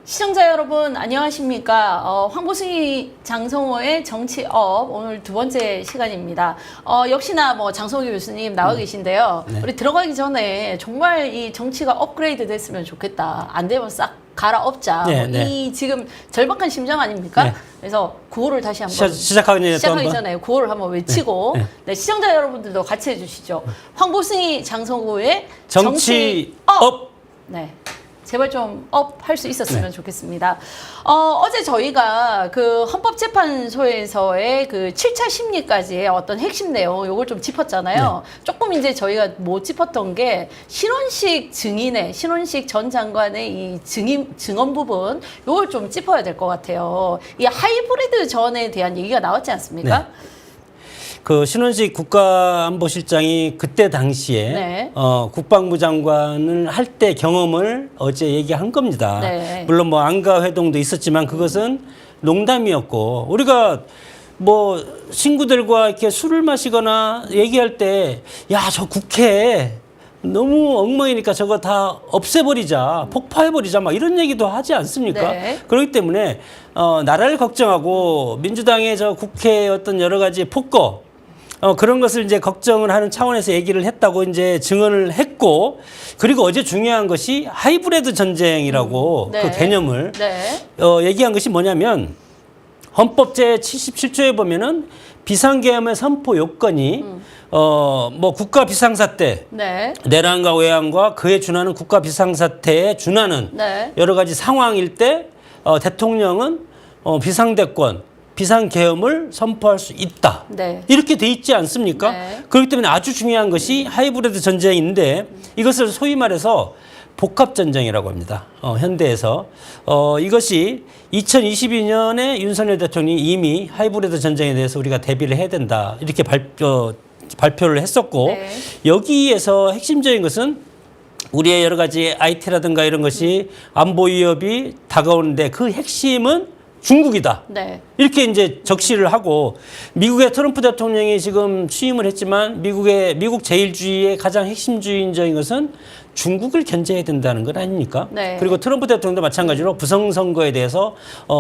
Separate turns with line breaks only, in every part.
시청자 여러분 안녕하십니까. 황보승이 장성호의 정치업 오늘 두 번째 시간입니다. 역시나 뭐 장성호 교수님 나와 계신데요.
네.
우리 들어가기 전에 정말 이 정치가 업그레이드 됐으면 좋겠다. 안 되면 싹 갈아엎자.
네, 네.
이 지금 절박한 심정 아닙니까?
네.
그래서 구호를 다시 한번
시작하기
전에 구호를 한번 외치고
네, 네.
네, 시청자 여러분들도 같이 해주시죠. 황보승이 장성호의
정치업.
네. 제발 좀 업 할 수 있었으면
네.
좋겠습니다. 어제 저희가 그 헌법재판소에서의 그 7차 심리까지의 어떤 핵심 내용 요걸 좀 짚었잖아요.
네.
조금 이제 저희가 못 짚었던 게 신원식 전 장관의 이 증언 부분 요걸 좀 짚어야 될 것 같아요. 이 하이브리드 전에 대한 얘기가 나왔지 않습니까?
네. 그 신원식 국가안보실장이 그때 당시에
네.
국방부 장관을 할 때 경험을 어제 얘기한 겁니다.
네.
물론 뭐 안가 회동도 있었지만 그것은 농담이었고 우리가 뭐 친구들과 이렇게 술을 마시거나 얘기할 때 야, 저 국회 너무 엉망이니까 저거 다 없애버리자, 폭파해버리자, 막 이런 얘기도 하지 않습니까?
네.
그렇기 때문에 나라를 걱정하고 민주당의 저 국회의 어떤 여러 가지 폭거 그런 것을 이제 걱정을 하는 차원에서 얘기를 했다고 이제 증언을 했고, 그리고 어제 중요한 것이 하이브리드 전쟁이라고
네.
그 개념을
네.
얘기한 것이 뭐냐면 헌법 제 77조에 보면은 비상계엄의 선포 요건이 뭐 국가 비상사태,
네.
내란과 외환과 그에 준하는 국가 비상사태에 준하는
네.
여러 가지 상황일 때 대통령은 비상대권, 비상계엄을 선포할 수 있다.
네.
이렇게 돼 있지 않습니까?
네.
그렇기 때문에 아주 중요한 것이 하이브리드 전쟁인데 이것을 소위 말해서 복합전쟁이라고 합니다. 현대에서. 이것이 2022년에 윤석열 대통령이 이미 하이브리드 전쟁에 대해서 우리가 대비를 해야 된다. 이렇게 발표를 했었고
네.
여기에서 핵심적인 것은 우리의 여러 가지 IT라든가 이런 것이 안보 위협이 다가오는데 그 핵심은 중국이다.
네.
이렇게 이제 적시를 하고 미국의 트럼프 대통령이 지금 취임을 했지만 미국 제일주의의 가장 핵심주의적인 것은 중국을 견제해야 된다는 것 아닙니까?
네.
그리고 트럼프 대통령도 마찬가지로 부정선거에 대해서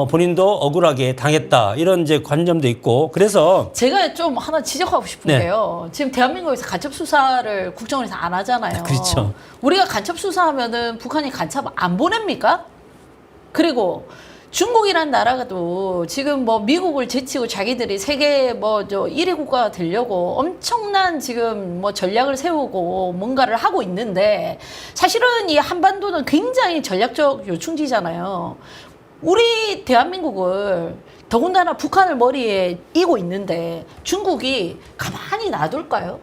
본인도 억울하게 당했다. 이런 이제 관점도 있고 그래서
제가 좀 하나 지적하고 싶은
네.
게요. 지금 대한민국에서 간첩 수사를 국정원에서 안 하잖아요.
그렇죠.
우리가 간첩 수사하면은 북한이 간첩 안 보냅니까? 그리고 중국이란 나라가도 지금 뭐 미국을 제치고 자기들이 세계 뭐 저 1위 국가가 되려고 엄청난 지금 뭐 전략을 세우고 뭔가를 하고 있는데 사실은 이 한반도는 굉장히 전략적 요충지잖아요. 우리 대한민국을 더군다나 북한을 머리에 이고 있는데 중국이 가만히 놔둘까요?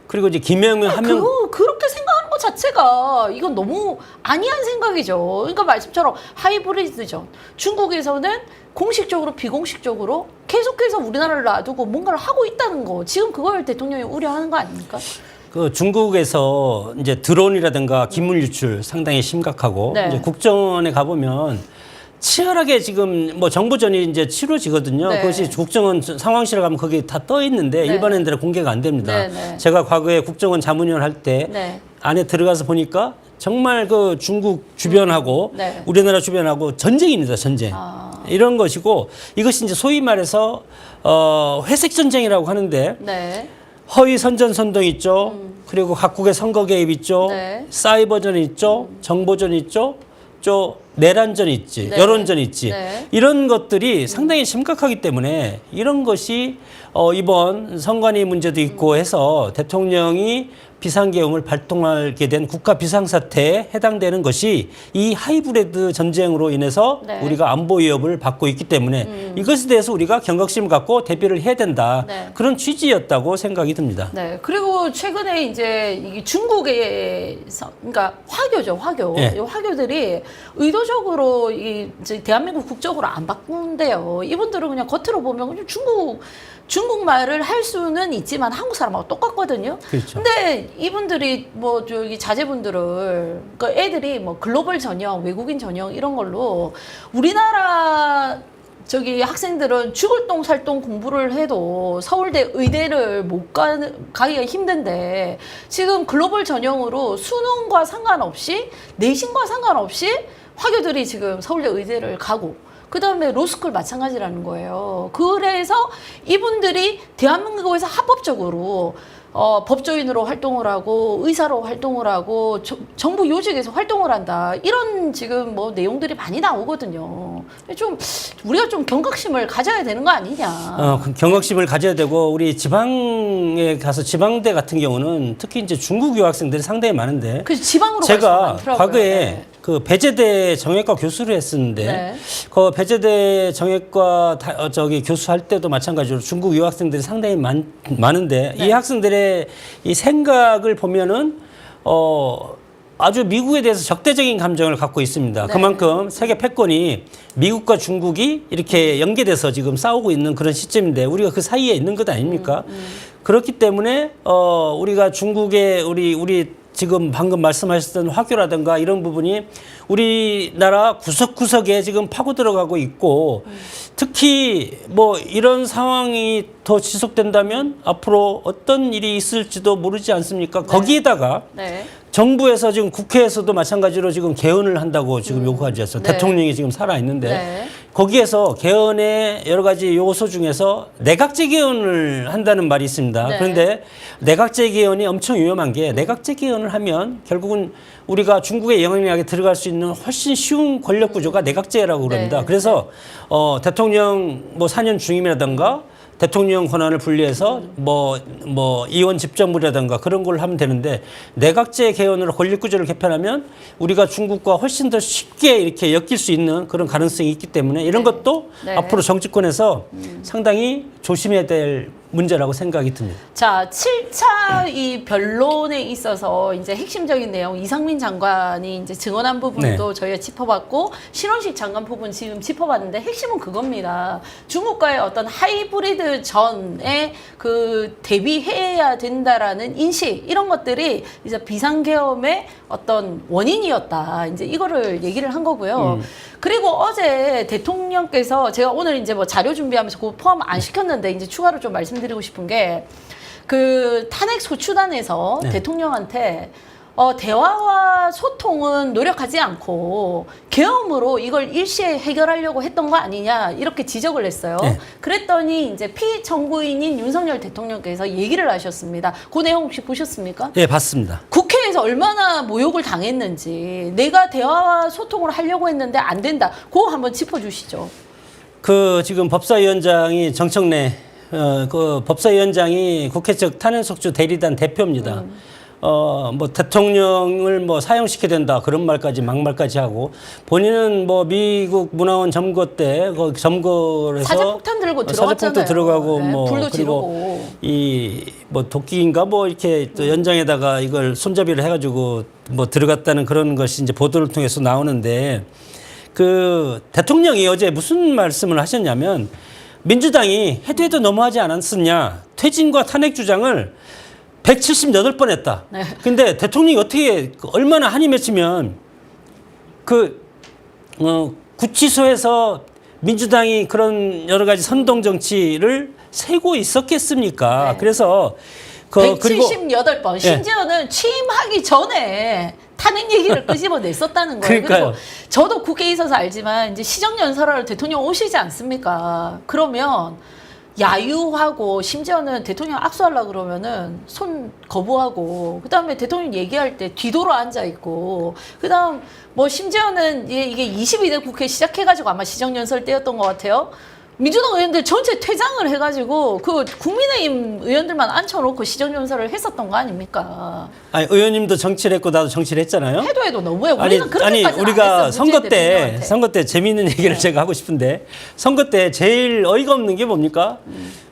그리고 이제 김영민 한명
그렇게 생각하는 것 자체가 이건 너무 아니한 생각이죠. 그러니까 말씀처럼 하이브리드전. 중국에서는 공식적으로 비공식적으로 계속해서 우리나라를 놔두고 뭔가를 하고 있다는 거. 지금 그걸 대통령이 우려하는 거 아닙니까?
그 중국에서 이제 드론이라든가 기물 유출 상당히 심각하고
네.
이제 국정원에 가보면 치열하게 지금 뭐 정보전이 이제 치러지거든요.
네.
그것이 국정원 상황실에 가면 거기 다 떠 있는데
네.
일반인들은 공개가 안 됩니다.
네, 네.
제가 과거에 국정원 자문위원 할 때
네.
안에 들어가서 보니까 정말 그 중국 주변하고
네.
우리나라 주변하고 전쟁입니다. 전쟁. 이런 것이고 이것이 이제 소위 말해서 회색 전쟁이라고 하는데
네.
허위 선전 선동 있죠. 그리고 각국의 선거 개입 있죠.
네.
사이버전 있죠. 정보전 있죠. 또 내란전 있지.
네.
여론전 있지.
네.
이런 것들이 상당히 심각하기 때문에 이런 것이 이번 선관위 문제도 있고 해서 대통령이 비상계엄을 발동하게 된 국가 비상사태에 해당되는 것이 이 하이브리드 전쟁으로 인해서
네.
우리가 안보 위협을 받고 있기 때문에 이것에 대해서 우리가 경각심을 갖고 대비를 해야 된다.
네.
그런 취지였다고 생각이 듭니다.
네. 그리고 최근에 이제 이게 중국에서, 그러니까 화교죠, 화교.
네.
이 화교들이 의도적으로 이제 대한민국 국적으로 안 바꾼대요. 이분들은 그냥 겉으로 보면 그냥 중국말을 할 수는 있지만 한국 사람하고 똑같거든요.
그렇죠.
근데 이분들이 뭐 저기 자제분들을 그 애들이 뭐 글로벌 전형, 외국인 전형 이런 걸로 우리나라 저기 학생들은 죽을 똥 살 똥 공부를 해도 서울대 의대를 못 가기가 힘든데 지금 글로벌 전형으로 수능과 상관없이 내신과 상관없이 화교들이 지금 서울대 의대를 가고 그 다음에 로스쿨 마찬가지라는 거예요. 그래서 이분들이 대한민국에서 합법적으로 법조인으로 활동을 하고 의사로 활동을 하고 정부 요직에서 활동을 한다. 이런 지금 뭐 내용들이 많이 나오거든요. 좀 우리가 좀 경각심을 가져야 되는 거 아니냐.
경각심을 가져야 되고 우리 지방에 가서 지방대 같은 경우는 특히 이제 중국 유학생들이 상당히 많은데
그래서 지방으로
제가
많더라고요.
과거에
네.
그 배제대 정형외과 교수를 했었는데
네.
그 배제대 정형외과 저기 교수할 때도 마찬가지로 중국 유학생들이 상당히 많은데
네.
이 학생들의 이 생각을 보면은 아주 미국에 대해서 적대적인 감정을 갖고 있습니다.
네.
그만큼 세계 패권이 미국과 중국이 이렇게 연계돼서 지금 싸우고 있는 그런 시점인데 우리가 그 사이에 있는 것 아닙니까? 그렇기 때문에 우리가 중국의 우리 지금 방금 말씀하셨던 화교라든가 이런 부분이 우리나라 구석구석에 지금 파고 들어가고 있고 특히 뭐 이런 상황이 더 지속된다면 앞으로 어떤 일이 있을지도 모르지 않습니까?
네.
거기에다가
네.
정부에서 지금 국회에서도 마찬가지로 지금 개헌을 한다고 지금 요구하지 않습니까?
네.
대통령이 지금 살아있는데
네.
거기에서 개헌의 여러 가지 요소 중에서 내각제 개헌을 한다는 말이 있습니다.
네.
그런데 내각제 개헌이 엄청 위험한 게 내각제 개헌을 하면 결국은 우리가 중국의 영향력에 들어갈 수 있는 훨씬 쉬운 권력 구조가 내각제라고 그럽니다.
네.
그래서 대통령 뭐 4년 중임이라든가 대통령 권한을 분리해서 뭐 이원 집정부라든가 그런 걸 하면 되는데 내각제 개헌으로 권력 구조를 개편하면 우리가 중국과 훨씬 더 쉽게 이렇게 엮일 수 있는 그런 가능성이 있기 때문에 이런
네.
것도
네.
앞으로 정치권에서 상당히 조심해야 될 문제라고 생각이 듭니다.
자, 7차 이 변론에 있어서 이제 핵심적인 내용 이상민 장관이 이제 증언한 부분도
네.
저희가 짚어봤고 신원식 장관 부분 지금 짚어봤는데 핵심은 그겁니다. 중국과의 어떤 하이브리드 전에 그 대비해야 된다라는 인식 이런 것들이 이제 비상계엄의 어떤 원인이었다. 이제 이거를 얘기를 한 거고요. 그리고 어제 대통령께서 제가 오늘 이제 뭐 자료 준비하면서 그거 포함 안 시켰는데 이제 추가로 좀 말씀드리고 싶은 게 그 탄핵 소추단에서
네.
대통령한테 대화와 소통은 노력하지 않고 계엄으로 이걸 일시에 해결하려고 했던 거 아니냐 이렇게 지적을 했어요.
네.
그랬더니 이제 피청구인인 윤석열 대통령께서 얘기를 하셨습니다. 그 내용 혹시 보셨습니까?
네, 봤습니다.
국회에서 얼마나 모욕을 당했는지 내가 대화와 소통을 하려고 했는데 안 된다. 그거 한번 짚어주시죠.
그 지금 법사위원장이 정청래 그 법사위원장이 국회 측 탄핵소추 대리단 대표입니다. 뭐 대통령을 뭐 사형시켜야 된다 그런 말까지 막말까지 하고 본인은 뭐 미국 문화원 점거 때 그 점거를 해서
사제폭탄 들고 들어갔잖아요.
사제폭탄 들어가고
네,
뭐
불도
그리고
지르고.
이 뭐 도끼인가 뭐 이렇게 또 연장에다가 이걸 손잡이를 해가지고 뭐 들어갔다는 그런 것이 이제 보도를 통해서 나오는데 그 대통령이 어제 무슨 말씀을 하셨냐면 민주당이 해도 너무하지 않았었냐 퇴진과 탄핵 주장을 178번 했다.
네.
근데 대통령이 어떻게 얼마나 한이 맺히면 구치소에서 민주당이 그런 여러 가지 선동 정치를 세고 있었겠습니까?
네.
그래서
178번 심지어는 취임하기 전에 탄핵 얘기를 끄집어냈었다는 거예요.
그러니까요.
그리고 저도 국회에 있어서 알지만 이제 시정연설하러 대통령 오시지 않습니까? 그러면 야유하고 심지어는 대통령 악수하려고 그러면은 손 거부하고 그다음에 대통령 얘기할 때 뒤돌아 앉아 있고 그다음 뭐 심지어는 이게 22대 국회 시작해가지고 아마 시정연설 때였던 것 같아요. 민주당 의원들 전체 퇴장을 해가지고 그 국민의힘 의원들만 앉혀놓고 시정연설을 했었던 거 아닙니까?
아니 의원님도 정치를 했고 나도 정치를 했잖아요.
해도 너무해요.
아니
우리는 그렇게까지는
우리가
안 했어요, 문재인
선거 때 재미있는 얘기를 제가 하고 싶은데 선거 때 제일 어이가 없는 게 뭡니까?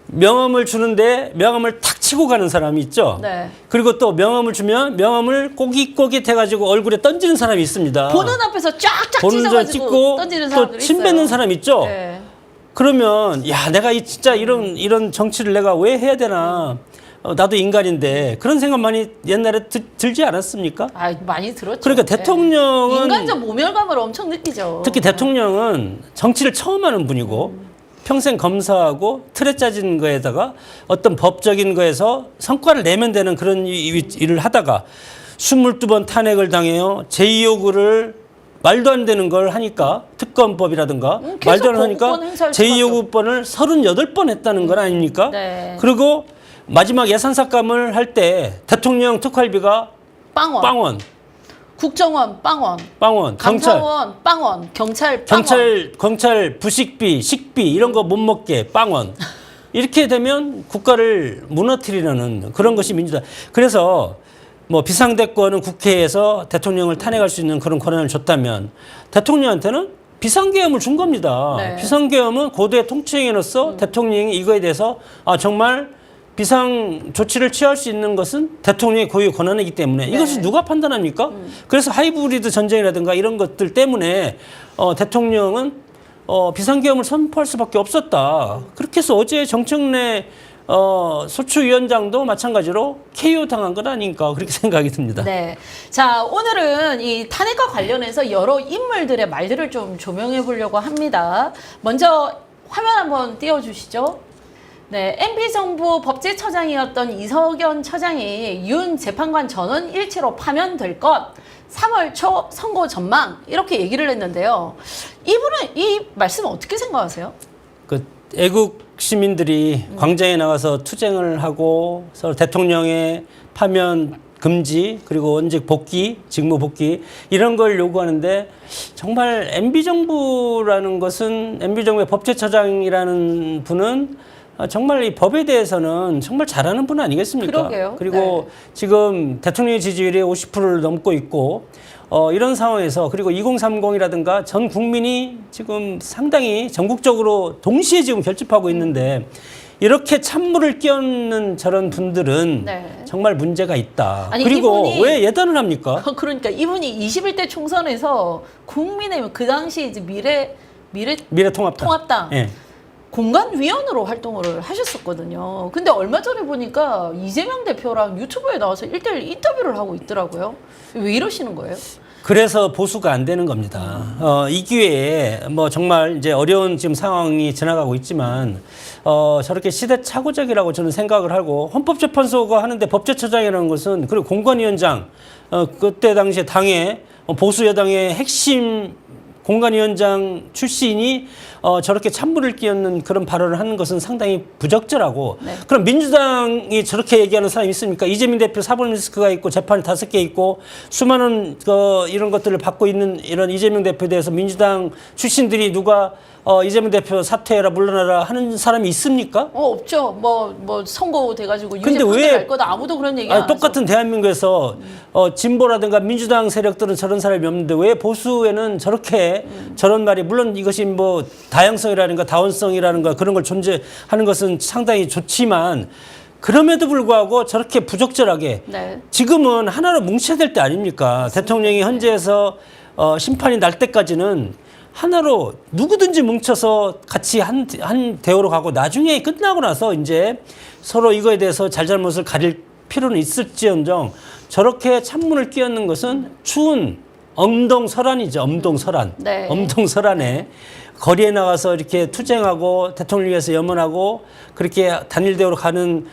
명함을 주는데 명함을 탁 치고 가는 사람이 있죠.
네.
그리고 또 명함을 주면 명함을 꼬깃꼬깃 해가지고 얼굴에 던지는 사람이 있습니다.
보는 앞에서 쫙쫙
보는 사람
찢어가지고
찍고
던지는
또
사람들이
침
있어요.
뱉는 사람 있죠.
네.
그러면 야 내가 진짜 이런 정치를 내가 왜 해야 되나? 나도 인간인데 그런 생각 많이 옛날에 들지 않았습니까?
아, 많이 들었죠.
그러니까
네.
대통령은
인간적 모멸감을 엄청 느끼죠.
특히 대통령은 정치를 처음 하는 분이고 평생 검사하고 틀에 짜진 거에다가 어떤 법적인 거에서 성과를 내면 되는 그런 일을 하다가 22번 탄핵을 당해요. 제2요구를 말도 안 되는 걸 하니까 특검법이라든가 말도 안 하니까 제2요구권을 38번 했다는 건 아닙니까?
네.
그리고 마지막 예산 삭감을 할 때 대통령 특활비가
빵원.
빵원.
국정원 빵원.
빵원.
감사원 빵원. 경찰 빵원.
경찰 부식비, 식비 이런 거 못 먹게 빵원. 이렇게 되면 국가를 무너뜨리려는 그런 것이 민주당. 그래서 뭐 비상대권은 국회에서 대통령을 탄핵할 수 있는 그런 권한을 줬다면 대통령한테는 비상계엄을 준 겁니다.
네.
비상계엄은 고도의 통치행위로서 대통령이 이거에 대해서 정말 비상 조치를 취할 수 있는 것은 대통령의 고유의 권한이기 때문에
네.
이것을 누가 판단합니까? 그래서 하이브리드 전쟁이라든가 이런 것들 때문에 대통령은 비상계엄을 선포할 수밖에 없었다. 그렇게 해서 어제 정청래 소추위원장도 마찬가지로 KO 당한 것 아닌가 그렇게 생각이 듭니다.
네. 자, 오늘은 이 탄핵과 관련해서 여러 인물들의 말들을 좀 조명해 보려고 합니다. 먼저 화면 한번 띄워주시죠. 네, MB정부 법제처장이었던 이석연 처장이 윤 재판관 전원 일체로 파면될 것, 3월 초 선고 전망 이렇게 얘기를 했는데요. 이분은 이 말씀 어떻게 생각하세요?
그 애국 시민들이 광장에 나가서 투쟁을 하고 서로 대통령의 파면 금지 그리고 원직 복귀, 직무 복귀 이런 걸 요구하는데 정말 MB정부라는 것은 MB정부의 법제처장이라는 분은 정말 이 법에 대해서는 정말 잘하는 분 아니겠습니까?
그러게요.
그리고
네.
지금 대통령의 지지율이 50%를 넘고 있고 이런 상황에서 그리고 2030이라든가 전 국민이 지금 상당히 전국적으로 동시에 지금 결집하고 있는데 이렇게 찬물을 끼얹는 저런 분들은
네.
정말 문제가 있다.
아니,
그리고
이분이-
왜 예단을 합니까?
그러니까 이분이 21대 총선에서 국민의힘 그 당시 이제
미래통합당.
통합당
예.
공관위원으로 활동을 하셨었거든요. 근데 얼마 전에 보니까 이재명 대표랑 유튜브에 나와서 1대1 인터뷰를 하고 있더라고요. 왜 이러시는 거예요?
그래서 보수가 안 되는 겁니다. 이 기회에 뭐 정말 이제 어려운 지금 상황이 지나가고 있지만 저렇게 시대착오적이라고 저는 생각을 하고 헌법재판소가 하는데 법제처장이라는 것은 그리고 공관위원장 그때 당시에 당의 보수 여당의 핵심 공관위원장 출신이 저렇게 찬물을 끼얹는 그런 발언을 하는 것은 상당히 부적절하고
네.
그럼 민주당이 저렇게 얘기하는 사람이 있습니까? 이재명 대표 사법 리스크가 있고 재판이 5개 있고 수많은 이런 것들을 받고 있는 이런 이재명 대표에 대해서 민주당 출신들이 누가 이재명 대표 사퇴해라 물러나라 하는 사람이 있습니까?
없죠. 뭐 선고 돼가지고 유죄
근데 왜-
판결 거다 아무도 그런 얘기 안 하죠.
똑같은 대한민국에서 진보라든가 민주당 세력들은 저런 사람이 없는데 왜 보수에는 저렇게 저런 말이 물론 이것이 뭐 다양성이라든가 다원성이라든가 그런 걸 존재하는 것은 상당히 좋지만 그럼에도 불구하고 저렇게 부적절하게
네.
지금은 하나로 뭉쳐야 될 때 아닙니까? 대통령이 헌재에서 심판이 날 때까지는 하나로 누구든지 뭉쳐서 같이 한 대우로 가고 나중에 끝나고 나서 이제 서로 이거에 대해서 잘잘못을 가릴 필요는 있을지언정 저렇게 찬물을 끼얹는 것은 추운 엄동설안이죠. 엄동설안.
네.
엄동설안에 거리에 나가서 이렇게 투쟁하고 대통령 위해서 염원하고 그렇게 단일 대우로 가는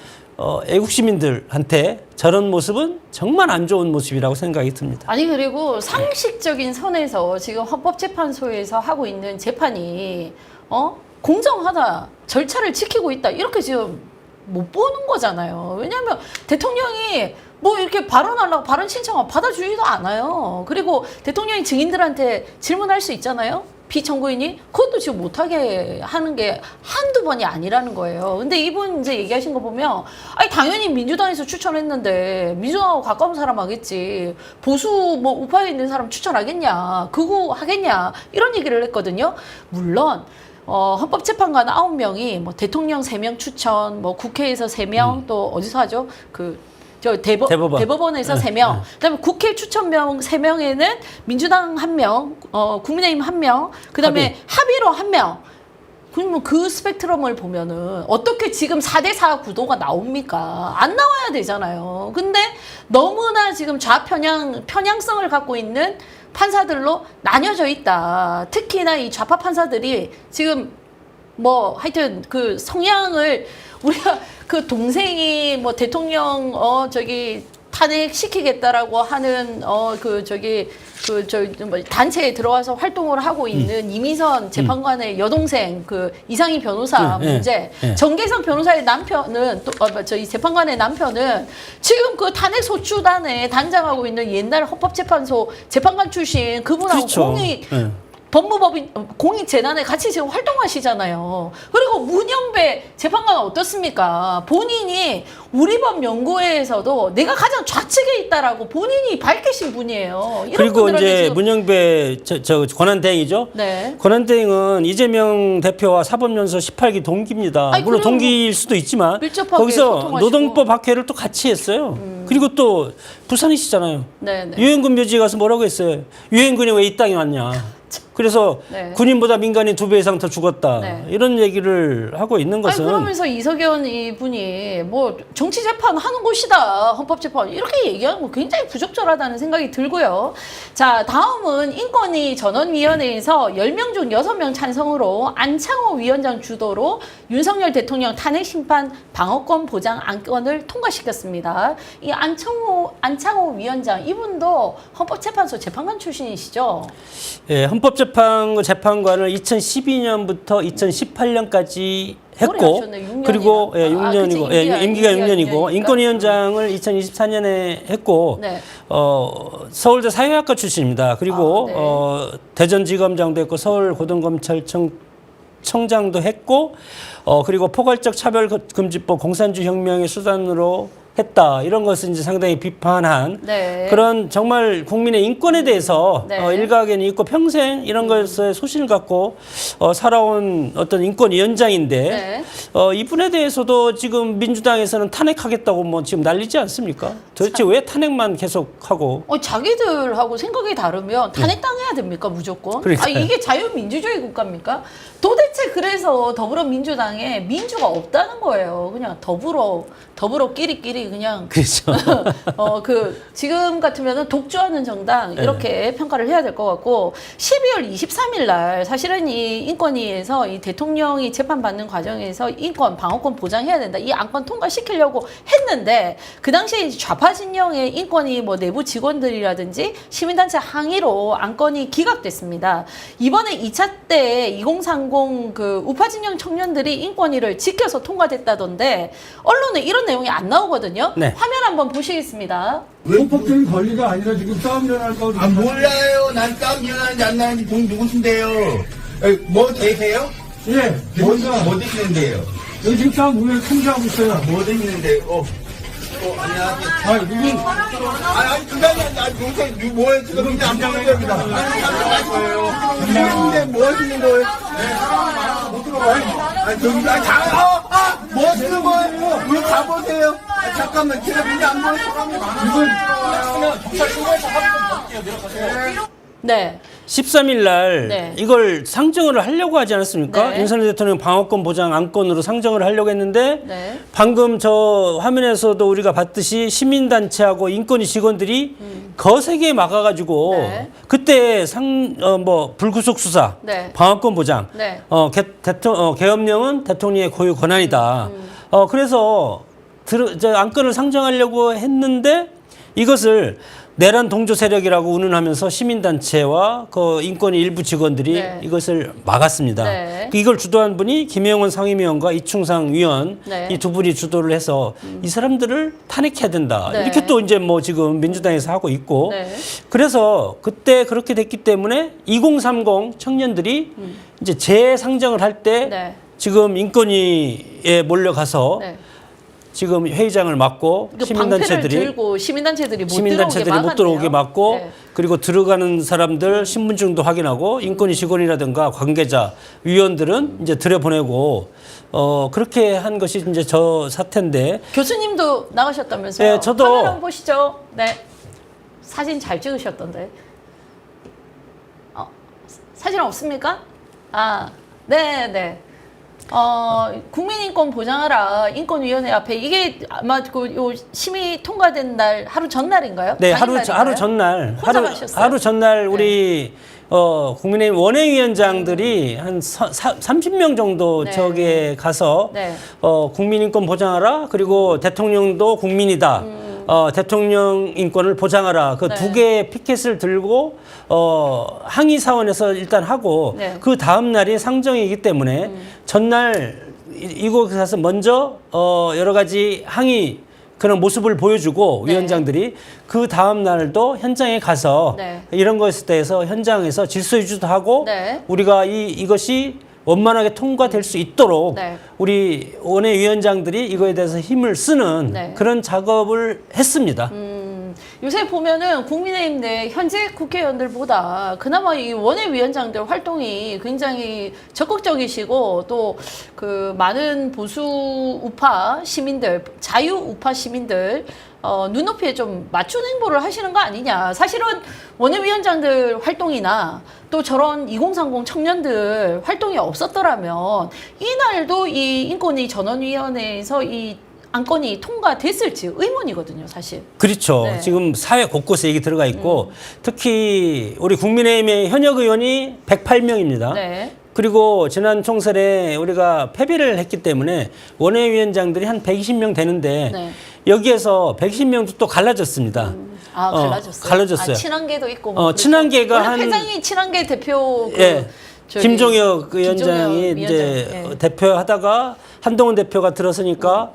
애국 시민들한테 저런 모습은 정말 안 좋은 모습이라고 생각이 듭니다.
아니 그리고 상식적인 선에서 지금 헌법재판소에서 하고 있는 재판이 공정하다, 절차를 지키고 있다 이렇게 지금 못 보는 거잖아요. 왜냐하면 대통령이 뭐 이렇게 발언하려고 발언 신청을 받아주지도 않아요. 그리고 대통령이 증인들한테 질문할 수 있잖아요. 피청구인이 그것도 지금 못하게 하는 게 한두 번이 아니라는 거예요. 근데 이분 이제 얘기하신 거 보면 아니 당연히 민주당에서 추천했는데 민주당하고 가까운 사람 하겠지 보수 뭐 우파에 있는 사람 추천하겠냐 극우 하겠냐 이런 얘기를 했거든요. 물론 헌법재판관 9명이 뭐 대통령 3명 추천 뭐 국회에서 3명 또 어디서 하죠? 대법원에서
네,
3명, 그다음에 국회 추천명 3명에는 민주당 1명, 국민의힘 1명, 그다음에 합의로 1명. 그러면 그 스펙트럼을 보면은 어떻게 지금 4대4 구도가 나옵니까? 안 나와야 되잖아요. 근데 너무나 지금 편향성을 갖고 있는 판사들로 나뉘어져 있다. 특히나 이 좌파 판사들이 지금 뭐 하여튼 그 성향을 우리가 그 동생이 뭐 대통령 저기 탄핵시키겠다라고 하는 뭐 단체에 들어와서 활동을 하고 있는 이미선 재판관의 여동생 그 이상희 변호사 문제, 정계성 변호사의 남편은 저희 재판관의 남편은 지금 그 탄핵 소추단에 단장하고 있는 옛날 헌법재판소 재판관 출신 그분하고
그렇죠.
법무법인 공익재단에 같이 지금 활동하시잖아요. 그리고 문영배 재판관은 어떻습니까? 본인이 우리법 연구회에서도 내가 가장 좌측에 있다라고 본인이 밝히신 분이에요. 이런
그리고 이제
지금
문영배 저 권한대행이죠.
네.
권한대행은 이재명 대표와 사법연수 18기 동기입니다.
아니,
물론
그리고
동기일 수도 있지만
밀접하게
거기서
소통하시고.
노동법 학회를 또 같이 했어요. 그리고 또 부산이시잖아요.
네.
유엔군 묘지에 가서 뭐라고 했어요? 유엔군이 왜 이 땅에 왔냐? 그래서
네.
군인보다 민간인 2배 이상 더 죽었다.
네.
이런 얘기를 하고 있는 것은
그러면서 이석연 이분이 뭐 정치 재판 하는 곳이다, 헌법 재판 이렇게 얘기하는 거 굉장히 부적절하다는 생각이 들고요. 자, 다음은 인권위 전원위원회에서 10명 중 6명 찬성으로 안창호 위원장 주도로 윤석열 대통령 탄핵 심판 방어권 보장 안건을 통과시켰습니다. 이 안창호 위원장 이분도 헌법재판소 재판관 출신이시죠?
예, 헌법재판관을 2012년부터 2018년까지 했고
하셨네, 6년이나.
그리고 예, 6년이고
그치,
임기가 6년이고
임기니까.
인권위원장을 2024년에 했고
네.
서울대 사회학과 출신입니다. 그리고
네.
대전지검장도 했고 서울고등검찰청장도 했고 그리고 포괄적 차별금지법 공산주의 혁명의 수단으로 했다. 이런 것을 이제 상당히 비판한
네.
그런 정말 국민의 인권에 대해서
네.
일가견이 있고 평생 이런 것에 소신을 갖고 살아온 어떤 인권위원장인데
네.
이분에 대해서도 지금 민주당에서는 탄핵하겠다고 뭐 지금 난리지 않습니까? 도대체 왜 탄핵만 계속하고?
자기들하고 생각이 다르면 탄핵당해야 됩니까 무조건?
그러니까요.
이게 자유민주주의 국가입니까? 도대체 그래서 더불어민주당에 민주가 없다는 거예요. 그냥 더불어끼리끼리 그냥
그렇죠.
지금 같으면은 독주하는 정당 이렇게 평가를 해야 될 것 같고 12월 23일 날 사실은 이 인권위에서 이 대통령이 재판받는 과정에서 인권 방어권 보장해야 된다 이 안건 통과시키려고 했는데 그 당시에 좌파 진영의 인권위 뭐 내부 직원들이라든지 시민단체 항의로 안건이 기각됐습니다. 이번에 2차 때 2030 그 우파 진영 청년들이 인권위를 지켜서 통과됐다던데 언론에 이런 내용이 안 나오거든요.
네.
화면 한번 보시겠습니다.
헌법적인 권리가 아니라 지금 싸움 일어날까
아 몰라요. 난 싸움 일어나는지 안 나는지 누구신데요? 뭐 되세요?
예,
뭐 되시는데요?
여기 지금 싸움 우리를 통제하고 있어요.
뭐 되시는데요? 안녕하세요.
이건
아니 그게 아니라 동생 뭐예요? 지금 이제 안 보는 겁니다. 아니 뭐 하시는 거예요? 못 들어봐요. 아니 저기 뭐 하시는 거예요? 왜 가보세요? 잠깐만 제가 이제 안 보여요.
네.
13일 날
네.
이걸 상정을 하려고 하지 않았습니까?
네.
윤석열 대통령 방어권 보장 안건으로 상정을 하려고 했는데
네.
방금 저 화면에서도 우리가 봤듯이 시민단체하고 인권위 직원들이 거세게 막아가지고
네.
그때 불구속 수사,
네.
방어권 보장,
네.
계엄령은 대통령의 고유 권한이다. 그래서 안건을 상정하려고 했는데 이것을 내란 동조 세력이라고 운운하면서 시민단체와 그 인권위 일부 직원들이
네.
이것을 막았습니다.
네.
이걸 주도한 분이 김영원 상임위원과 이충상 위원
네.
이 두 분이 주도를 해서 이 사람들을 탄핵해야 된다.
네.
이렇게 또 이제 뭐 지금 민주당에서 하고 있고
네.
그래서 그때 그렇게 됐기 때문에 2030 청년들이 이제 재상정을 할 때
네.
지금 인권위에 몰려가서
네.
지금 회의장을 막고
그 방패를 들고 시민단체들이
못 들어오게 막고
네.
그리고 들어가는 사람들 신분증도 확인하고 인권위 직원이라든가 관계자 위원들은 이제 들여보내고 그렇게 한 것이 이제 저 사태인데
교수님도 나가셨다면서요?
네, 저도-
화면 한번 보시죠. 네. 사진 잘 찍으셨던데. 사진 없습니까? 네, 네. 국민인권 보장하라 인권위원회 앞에 이게 아마 요 심의 통과된 날 하루 전날인가요?
네, 하루
당일날인가요?
전날
혼자 가셨어요?
하루 전날 우리 국민의힘 원외위원장들이 한 30명 정도
네.
저기에 가서
네.
국민인권 보장하라 그리고 대통령도 국민이다. 대통령 인권을 보장하라. 그
네.
두 개의 피켓을 들고 항의 사원에서 일단 하고
네.
그 다음 날이 상정이기 때문에 전날 이곳에 가서 먼저 여러 가지 항의 그런 모습을 보여주고
네.
위원장들이 그 다음 날도 현장에 가서
네.
이런 것에 대해서 현장에서 질서 유지도 하고
네.
우리가 이것이 원만하게 통과될 수 있도록
네.
우리 원외위원장들이 이거에 대해서 힘을 쓰는
네.
그런 작업을 했습니다.
요새 보면은 국민의힘 내 현재 국회의원들보다 그나마 이 원외위원장들 활동이 굉장히 적극적이시고 또 그 많은 보수 우파 시민들, 자유 우파 시민들 눈높이에 좀 맞춘 행보를 하시는 거 아니냐. 사실은 원외위원장들 활동이나 또 저런 2030 청년들 활동이 없었더라면 이날도 이 인권위 전원위원회에서 이 안건이 통과됐을지 의문이거든요, 사실.
그렇죠.
네.
지금 사회 곳곳에 얘기 들어가 있고 특히 우리 국민의힘의 현역 의원이 108명입니다.
네.
그리고 지난 총선에 우리가 패배를 했기 때문에 원외위원장들이 한 120명 되는데
네.
여기에서 110명도 또 갈라졌습니다.
갈라졌어요.
갈라졌어요.
친한계도 있고. 뭐
친한계가
원래
한
회장이 친한계 대표
예.
저기
김종혁 그
김종혁
위원장이 이제
위원장, 예.
대표하다가 한동훈 대표가 들어서니까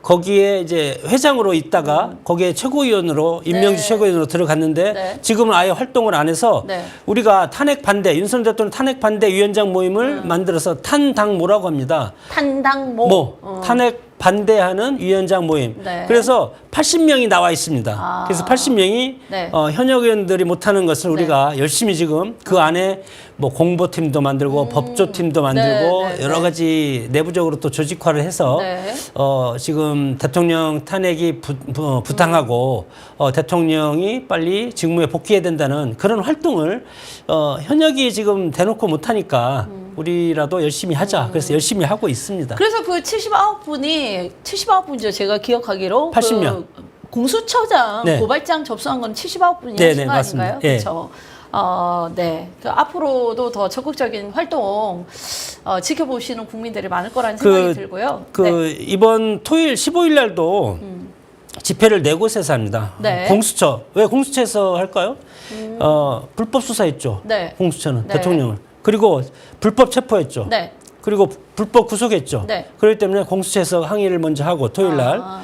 거기에 이제 회장으로 있다가 거기에 최고위원으로 임명주
네.
최고위원으로 들어갔는데
네.
지금은 아예 활동을 안 해서
네.
우리가 탄핵 반대 윤석열 대통령 탄핵 반대 위원장 모임을 만들어서 탄당모라고 합니다.
탄당모.
탄핵 반대하는 위원장 모임.
네.
그래서 80명이 나와 있습니다.
아.
그래서 80명이
네.
현역 의원들이 못하는 것을 우리가 열심히 지금 그 안에 뭐 공보팀도 만들고 법조팀도 만들고
네, 네,
여러
네.
가지 내부적으로 또 조직화를 해서
네.
지금 대통령 탄핵이 부당하고 대통령이 빨리 직무에 복귀해야 된다는 그런 활동을 현역이 지금 대놓고 못하니까 우리라도 열심히 하자. 그래서 열심히 하고 있습니다.
그래서 그 79분이죠. 제가 기억하기로
80명.
그 공수처장
네.
고발장 접수한 건 79분이
네,
하신
네,
거
맞습니다.
아닌가요?
예.
그렇죠. 네. 그 앞으로도 더 적극적인 활동 지켜보시는 국민들이 많을 거라는 생각이 들고요. 네.
이번 토요일 15일 날도 집회를 네 곳에서 합니다.
네.
공수처. 왜 공수처에서 할까요? 불법 수사했죠.
네.
공수처는
네.
대통령을. 그리고 불법 체포했죠.
네.
그리고 불법 구속했죠.
네.
그렇기 때문에 공수처에서 항의를 먼저 하고 토요일 날.
아.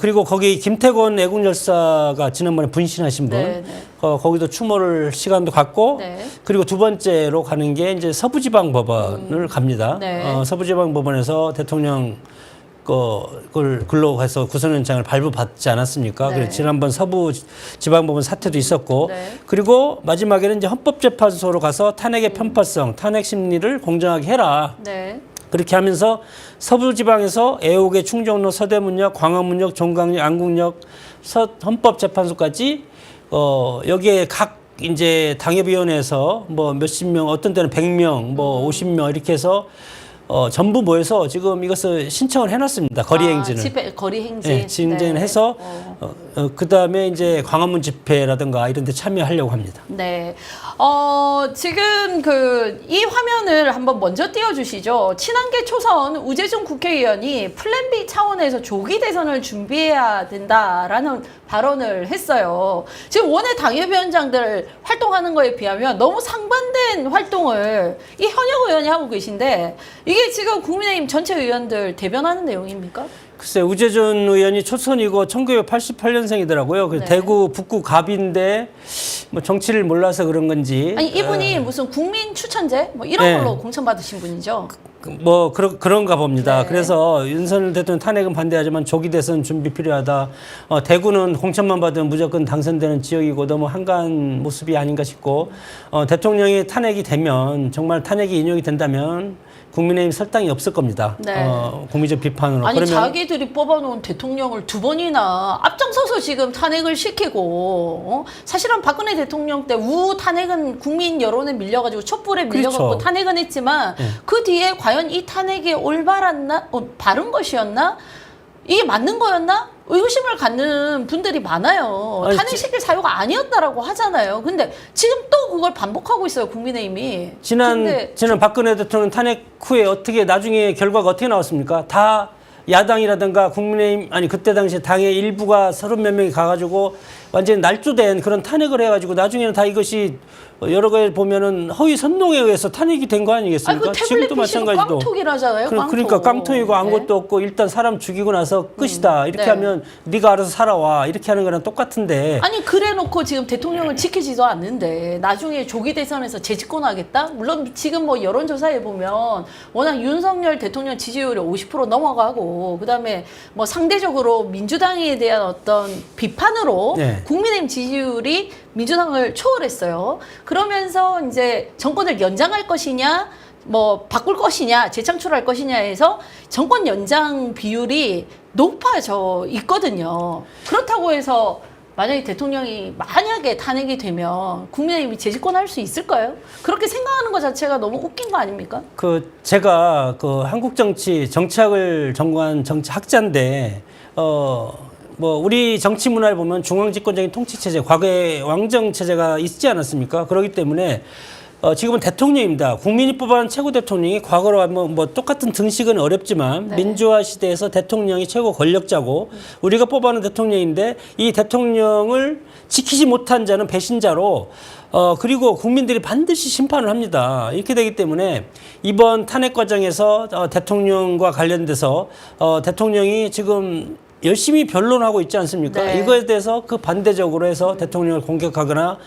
그리고 거기 김태권 애국열사가 지난번에 분신하신 분,
네, 네.
거기도 추모를 시간도 갖고,
네.
그리고 두 번째로 가는 게 이제 서부지방법원을 갑니다.
네.
서부지방법원에서 대통령 그걸 글로 가서 구속영장을 발부받지 않았습니까?
네.
그래서 지난번 서부지방법원 사태도 있었고,
네.
그리고 마지막에는 이제 헌법재판소로 가서 탄핵의 편파성, 탄핵 심리를 공정하게 해라.
네.
그렇게 하면서 서부지방에서 애옥의 충정로, 서대문역, 광화문역, 종강역, 안국역, 헌법재판소까지 여기에 각 이제 당협위원회에서 뭐 몇십 명, 어떤 때는 100명, 뭐 50명 이렇게 해서 전부 모여서 지금 이것을 신청을 해놨습니다. 거리행진을.
집회, 거리행진.
네, 진행을 해서 그 다음에 이제 광화문 집회라든가 이런 데 참여하려고 합니다.
네. 지금 이 화면을 한번 먼저 띄워주시죠. 친한계 초선 우재중 국회의원이 플랜 B 차원에서 조기 대선을 준비해야 된다라는 발언을 했어요. 지금 원외 당협위원장들 활동하는 거에 비하면 너무 상반된 활동을 이 현역 의원이 하고 계신데 이게 지금 국민의힘 전체 의원들 대변하는 내용입니까?
글쎄 우재준 의원이 초선이고 1988년생이더라고요. 그래서
네.
대구 북구 갑인데 뭐 정치를 몰라서 그런 건지
아니 이분이 무슨 국민 추천제 뭐 이런
네.
걸로 공천받으신 분이죠.
뭐 그런가 봅니다.
네.
그래서 윤석열 대통령 탄핵은 반대하지만 조기 대선 준비 필요하다. 대구는 공천만 받으면 무조건 당선되는 지역이고 너무 한가한 모습이 아닌가 싶고 대통령이 탄핵이 되면 정말 탄핵이 인용이 된다면 국민의힘 설당이 없을 겁니다.
네.
국민적 비판으로.
아니
그러면
자기들이 뽑아놓은 대통령을 두 번이나 앞장서서 지금 탄핵을 시키고 사실은 박근혜 대통령 때 우 탄핵은 국민 여론에 밀려가지고 촛불에 밀려가지고
그렇죠.
탄핵은 했지만
네.
그 뒤에 과연 과연 이 탄핵이 올바랐나, 바른 것이었나, 이게 맞는 거였나? 의구심을 갖는 분들이 많아요.
아니,
탄핵시킬 사유가 아니었다라고 하잖아요. 근데 지금 또 그걸 반복하고 있어요, 국민의힘이.
지난 박근혜 대통령 탄핵 후에 어떻게 나중에 결과가 어떻게 나왔습니까? 다 야당이라든가 국민의힘 아니 그때 당시 당의 일부가 30몇 명이 가가지고 완전히 날조된 그런 탄핵을 해가지고 나중에는 다 이것이 여러 가지 보면은 허위 선동에 의해서 탄핵이 된 거 아니겠습니까?
그 태블릿 PC도 깡통이라잖아요.
그러니까 깡통이고 아무것도 없고 일단 사람 죽이고 나서 끝이다. 이렇게
네.
하면 네가 알아서 살아와. 이렇게 하는 거랑 똑같은데.
아니 그래놓고 지금 대통령을 지키지도 않는데 나중에 조기 대선에서 재집권하겠다? 물론 지금 뭐 여론조사에 보면 워낙 윤석열 대통령 지지율이 50% 넘어가고 그다음에 뭐 상대적으로 민주당에 대한 어떤 비판으로
네.
국민의힘 지지율이 민주당을 초월했어요. 그러면서 이제 정권을 연장할 것이냐 뭐 바꿀 것이냐 재창출할 것이냐에서 정권 연장 비율이 높아져 있거든요. 그렇다고 해서 만약에 대통령이 만약에 탄핵이 되면 국민의힘이 재집권할 수 있을까요? 그렇게 생각하는 것 자체가 너무 웃긴 거 아닙니까?
제가 한국 정치학을 전공한 정치학자인데 뭐 우리 정치 문화를 보면 중앙 집권적인 통치 체제, 과거에 왕정 체제가 있지 않았습니까? 그렇기 때문에 지금은 대통령입니다. 국민이 뽑아낸 최고 대통령이 과거로 하면 뭐 똑같은 등식은 어렵지만
네.
민주화 시대에서 대통령이 최고 권력자고 우리가 뽑아낸 대통령인데 이 대통령을 지키지 못한 자는 배신자로 그리고 국민들이 반드시 심판을 합니다. 이렇게 되기 때문에 이번 탄핵 과정에서 대통령과 관련돼서 대통령이 지금 열심히 변론하고 있지 않습니까?
네.
이거에 대해서 그 반대적으로 해서 대통령을 공격하거나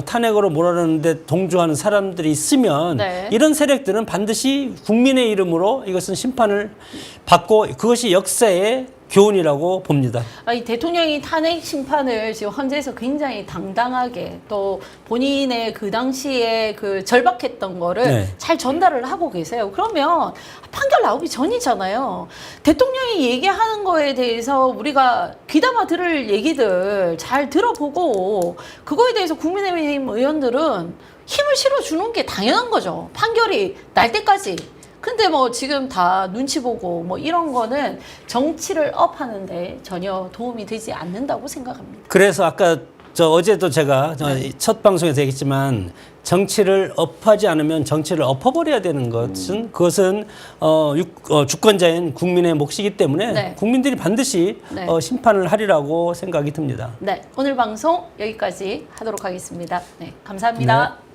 탄핵으로 몰아넣는데 동조하는 사람들이 있으면
네.
이런 세력들은 반드시 국민의 이름으로 이것은 심판을 받고 그것이 역사의 교훈이라고 봅니다.
이 대통령이 탄핵 심판을 지금 헌재에서 굉장히 당당하게 또 본인의 그 당시에 그 절박했던 거를
네.
잘 전달을 하고 계세요. 그러면 판결 나오기 전이잖아요. 대통령이 얘기하는 거에 대해서 우리가 귀담아 들을 얘기들 잘 들어보고 그거에 대해서 국민의힘 의원들은 힘을 실어주는 게 당연한 거죠. 판결이 날 때까지. 근데 뭐 지금 다 눈치 보고 뭐 이런 거는 정치를 업하는데 전혀 도움이 되지 않는다고 생각합니다.
그래서 아까 어제도 제가 첫 방송에서 얘기했지만 정치를 업하지 않으면 정치를 엎어버려야 되는 그것은 주권자인 국민의 몫이기 때문에
네.
국민들이 반드시
네.
심판을 하리라고 생각이 듭니다.
네, 오늘 방송 여기까지 하도록 하겠습니다. 네, 감사합니다.
네.